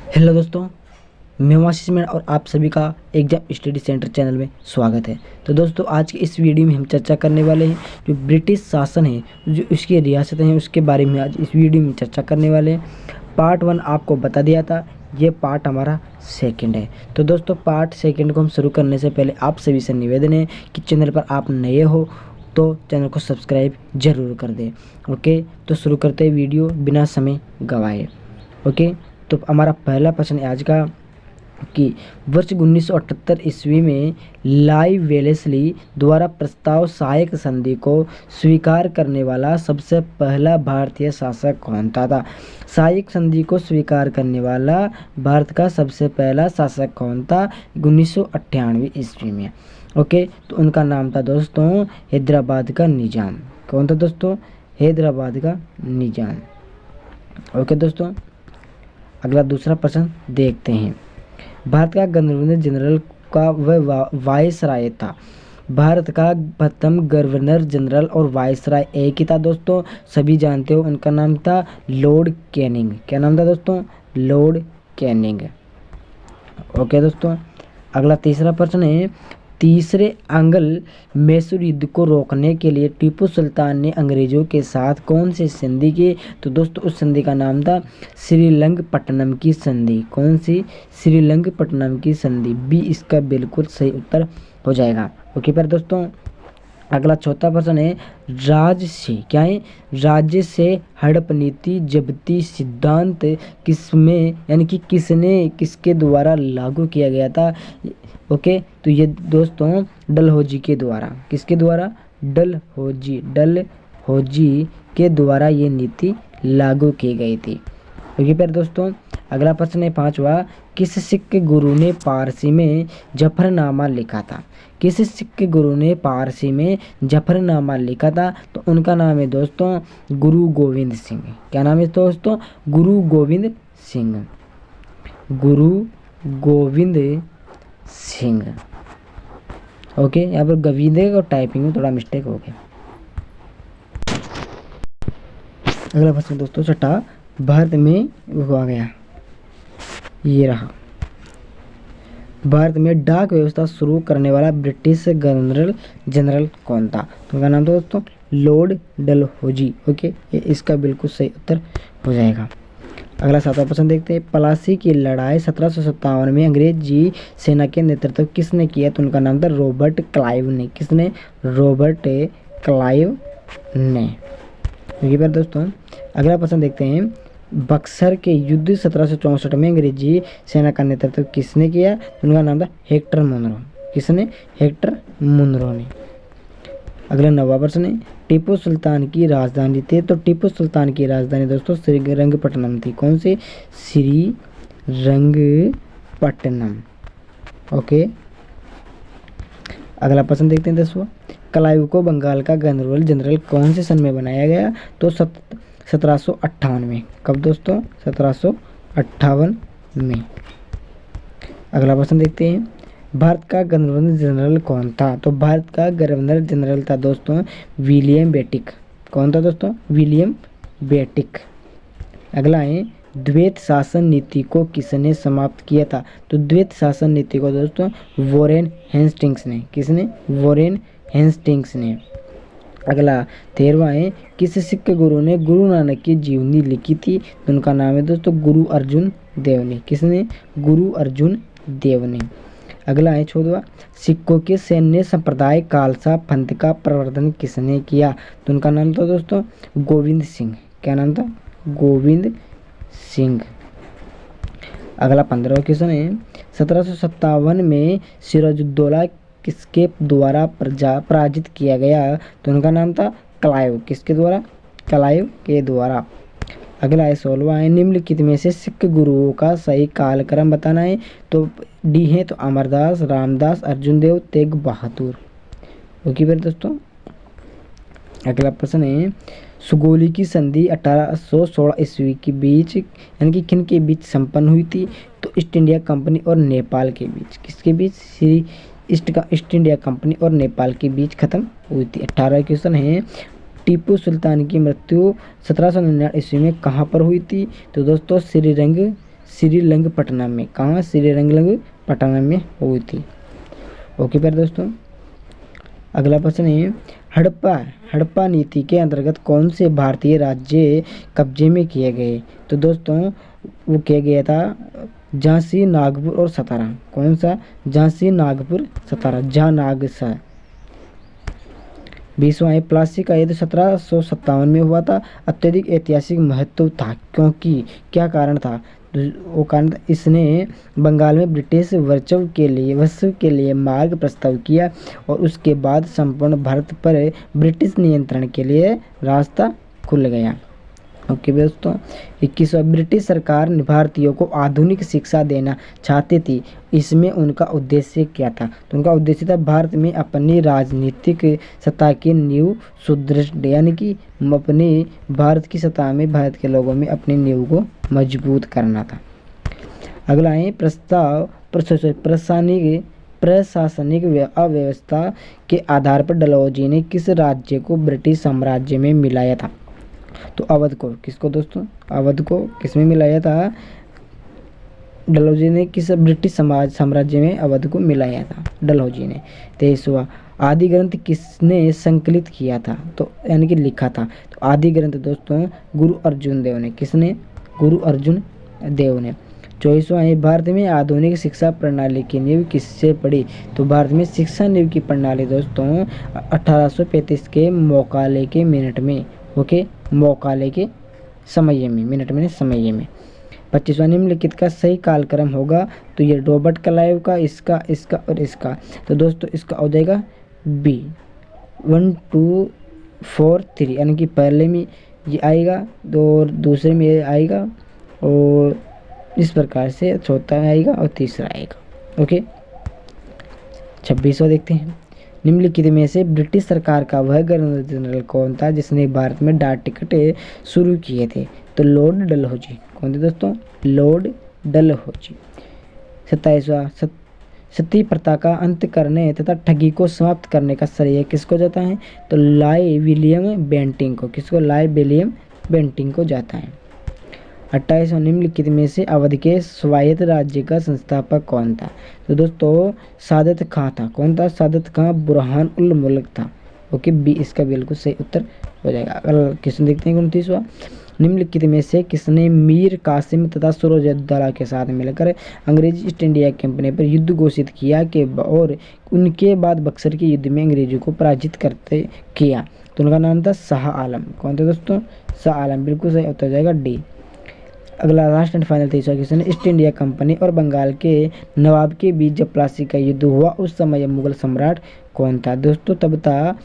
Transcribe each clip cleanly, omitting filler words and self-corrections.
Hello दोस्तों, मैं हूं आशीष मैन और आप सभी का एग्जाम स्टडी सेंटर चैनल में स्वागत है। तो दोस्तों, आज की इस वीडियो में हम चर्चा करने वाले हैं जो ब्रिटिश शासन है, जो उसकी रियासतें हैं, उसके बारे में आज इस वीडियो में चर्चा करने वाले हैं। पार्ट 1 आपको बता दिया था, ये पार्ट हमारा सेकंड है। तो दोस्तों, पार्ट सेकंड को हम शुरू करने से पहले आप सभी से निवेदन है कि चैनल पर आप नए हो तो चैनल को सब्सक्राइब जरूर कर दें। ओके, तो शुरू करते हैं वीडियो बिना समय गवाए। ओके, तो हमारा पहला प्रश्न है आज का कि वर्ष 1978 ईस्वी में लॉर्ड वेलेस्ली द्वारा प्रस्ताव सहायक संधि को स्वीकार करने वाला सबसे पहला भारतीय शासक कौन था? सहायक संधि को स्वीकार करने वाला भारत का सबसे पहला शासक कौन था 1998 ईस्वी में? ओके, तो उनका नाम था दोस्तों हैदराबाद का निजाम। कौन था दोस्तों? हैदराबाद का निजाम। ओके दोस्तों, अगला दूसरा प्रश्न देखते हैं। भारत का गवर्नर जनरल का वह वायसराय था। भारत का प्रथम गवर्नर जनरल और वायसराय एक ही था दोस्तों, सभी जानते हो, उनका नाम था लॉर्ड कैनिंग। क्या नाम था दोस्तों? Lord Canning. ओके दोस्तों, अगला तीसरा प्रश्न है। तीसरे आंग्ल मैसूर युद्ध को रोकने के लिए टीपू सुल्तान ने अंग्रेजों के साथ कौन सी संधि की? तो दोस्तों, उस संधि का नाम था श्रीरंगपट्टनम की संधि। कौन सी? श्रीरंगपट्टनम की संधि। बी इसका बिल्कुल सही उत्तर हो जाएगा। ओके पर दोस्तों, अगला चौथा प्रश्न है। राज्य से क्या है? राज्य से हड़प नीति जब्ती सिद्धांत किसमें यानी कि किसके द्वारा लागू किया गया था? ओके, तो ये दोस्तों डलहौजी के द्वारा। किसके द्वारा? डलहौजी के द्वारा ये नीति लागू की गई थी। ओके पर दोस्तों, अगला प्रश्न है पांचवा। किस सिख गुरु ने पारसी में जफरनामा लिखा था? किस सिख गुरु ने पारसी में जफरनामा लिखा था? तो उनका नाम है दोस्तों गुरु गोविंद सिंह। क्या नाम है दोस्तों? गुरु गोविंद सिंह। गुरु गोविंद सिंह। ओके, यहाँ पर गोविंद और टाइपिंग में थोड़ा मिस्टेक हो गया। अगला प्रश्न दोस्तों छठा। भारत में वो आ गया, ये रहा। भारत में डाक व्यवस्था शुरू करने वाला ब्रिटिश गवर्नर जनरल कौन था? तो उनका नाम था दोस्तों लॉर्ड डलहौजी। ओके, ये इसका बिल्कुल सही उत्तर हो जाएगा। अगला सातवां प्रश्न देखते हैं। प्लासी की लड़ाई 1757 में अंग्रेजी सेना के नेतृत्व किसने किया? तो उनका नाम था रॉबर्ट क्लाइव ने। किसने? रॉबर्ट क्लाइव ने। ये बार दोस्तों, अगला प्रश्न देखते हैं। बक्सर के युद्ध 1764 में अंग्रेजी सेना का नेतृत्व किसने किया? तो उनका नाम था हेक्टर मुनरो। किसने? हेक्टर मुनरो ने। अगला नौवां प्रश्न है। टीपू सुल्तान की राजधानी थी, तो टीपू सुल्तान की राजधानी दोस्तों श्रीरंगपट्टनम थी। कौन सी? श्रीरंगपट्टनम। ओके, अगला प्रश्न देखते हैं 10वां। क्लाइव को बंगाल का गवर्नर जनरल कौन से सन में बनाया गया? तो 1758 में। कब दोस्तों? 1758 में। अगला प्रश्न देखते हैं। भारत का गवर्नर जनरल कौन था? तो भारत का गवर्नर जनरल था दोस्तों विलियम बेटिक। कौन था दोस्तों? विलियम बेटिक। अगला है। द्वैत शासन नीति को किसने समाप्त किया था? तो द्वैत शासन नीति को दोस्तों वॉरेन हेस्टिंग्स ने। किसने? वॉरेन हेस्टिंग्स ने। अगला 13वां है। किस सिख गुरु ने गुरु नानक की जीवनी लिखी थी? तो उनका नाम है दोस्तों गुरु अर्जुन देव ने। किसने? गुरु अर्जुन देव ने। अगला है 14वां। सिखों के सैन्य संप्रदाय खालसा पंथ का प्रवर्तन किसने किया? तो उनका नाम था दोस्तों गोविंद सिंह। क्या नाम था? गोविंद सिंह। अगला 15वां क्वेश्चन है। 1757 में सिराजुद्दौला किसके द्वारा पराजित किया गया? तो उनका नाम था क्लाइव। किसके द्वारा? क्लाइव के द्वारा। अगला है 16वां है। निम्नलिखित में से सिख गुरुओं का सही कालक्रम बताना है। तो डी है तो अमरदास, रामदास, अर्जुन देव, तेग बहादुर। ओके फिर दोस्तों, अगला प्रश्न है। सुगौली की संधि 1816 ईस्वी के बीच यानी कि किन के बीच संपन्न हुई थी? तो ईस्ट इंडिया कंपनी और नेपाल के बीच। किसके बीच? ईस्ट इंडिया कंपनी और नेपाल के बीच खत्म हुई थी। 18वां क्वेश्चन है। टीपू सुल्तान की मृत्यु 1799 ईस्वी में कहाँ पर हुई थी? तो दोस्तों श्रीरंगपट्टनम में। कहाँ? श्रीरंगपट्टनम में हुई थी। ओके प्यारे दोस्तों, अगला प्रश्न है हड़प्पा नीति के अंतर्गत कौन से भारतीय राज्य कब्जे में किए गए? तो दोस्तों वो किया गया था झांसी, नागपुर और सतारा। कौन सा? झांसी, नागपुर, सतारा, जहानागसा। 20वां है प्लासी का युद्ध 1757 में हुआ था। अत्यधिक ऐतिहासिक महत्व था क्योंकि क्या कारण था? वो कारण था इसने बंगाल में ब्रिटिश वर्चस्व के लिए मार्ग प्रशस्त किया और उसके बाद संपूर्ण भारत पर ब्रिटिश नियंत्रण के लिए रास्ता खुल गया। ओके दोस्तों, 21वां ब्रिटिश सरकार भारतीयों को आधुनिक शिक्षा देना चाहती थी। इसमें उनका उद्देश्य क्या था? तो उनका उद्देश्य था भारत में अपनी राजनीतिक सत्ता की नींव सुदृढ़, यानी कि अपने भारत की सत्ता में भारत के लोगों में अपनी नींव को मजबूत करना था। अगला है प्रशासनिक अव्यवस्था के आधार पर डलहौजी ने किस राज्य को ब्रिटिश साम्राज्य में मिलाया था? तो अवध को। किसको दोस्तों? अवध को किसमें मिलाया था? डलहौजी ने किस ब्रिटिश साम्राज्य में अवध को मिलाया था? डलहौजी ने। 23वां आदि ग्रंथ किसने संकलित किया था? तो यानी कि लिखा था। तो आदि ग्रंथ दोस्तों गुरु अर्जुन देव ने। किसने? गुरु अर्जुन देव ने। 24वां है भारत में आधुनिक शिक्षा प्रणाली की नींव किससे पड़ी? तो भारत में शिक्षा नींव की प्रणाली दोस्तों 1835 के मौकाले के मिनट में। ओके, मौकाले के समय में, मिनट में समय में। 25वां निम्नलिखित का सही कालक्रम होगा? तो ये रॉबर्ट क्लाइव का, इसका और इसका। तो दोस्तों इसका हो जाएगा बी 1 2 4 3, यानी कि पहले में ये आएगा, दूसरे में ये आएगा और इस प्रकार से चौथा आएगा और तीसरा आएगा। ओके, 26वां देखते हैं। निम्नलिखित में से ब्रिटिश सरकार का वह गवर्नर जनरल कौन था जिसने भारत में डाक टिकट शुरू किए थे? तो लॉर्ड डलहौजी। कौन थे दोस्तों? लॉर्ड डलहौजी। 27वां सती प्रथा का अंत करने तथा ठगी को समाप्त करने का श्रेय किसको जाता है? तो लॉर्ड विलियम बेंटिंक को। किसको? लॉर्ड विलियम बेंटिंक को जाता है। 28वां निम्नलिखित में से अवध के स्वायत्त राज्य का संस्थापक कौन था? तो दोस्तों सादत खां था। कौन था? सादत खां बुरहान उल मुल्क था। ओके, बी इसका बिल्कुल सही उत्तर हो जाएगा। अगला क्वेश्चन देखते हैं 29वां। निम्नलिखित में से किसने मीर कासिम तथा सूरजउद्दौला के साथ मिलकर अंग्रेजी ईस्ट इंडिया कंपनी पर युद्ध घोषित किया और उनके बाद बक्सर के युद्ध में अंग्रेजों को पराजित किया? तो उनका नाम था शाह आलम। कौन थे दोस्तों? शाह आलम। बिल्कुल सही उत्तर हो जाएगा डी। अगला लास्ट एंड फाइनल 23वां क्वेश्चन है। ईस्ट इंडिया कंपनी और बंगाल के नवाब के बीच जब प्लासी का युद्ध हुआ उस समय मुगल सम्राट कौन था? दोस्तों तब था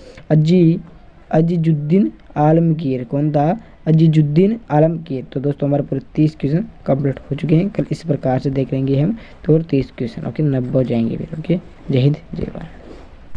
अजीजुद्दीन आलमगीर। कौन था? अजीजुद्दीन आलमगीर। तो दोस्तों हमारे पूरे 30 क्वेश्चन कंप्लीट हो चुके हैं। कल इस प्रकार से देख लेंगे हम तो 30 क्वेश्चन। ओके, 90 हो जाएंगे फिर। ओके, जय हिंद जय भारत।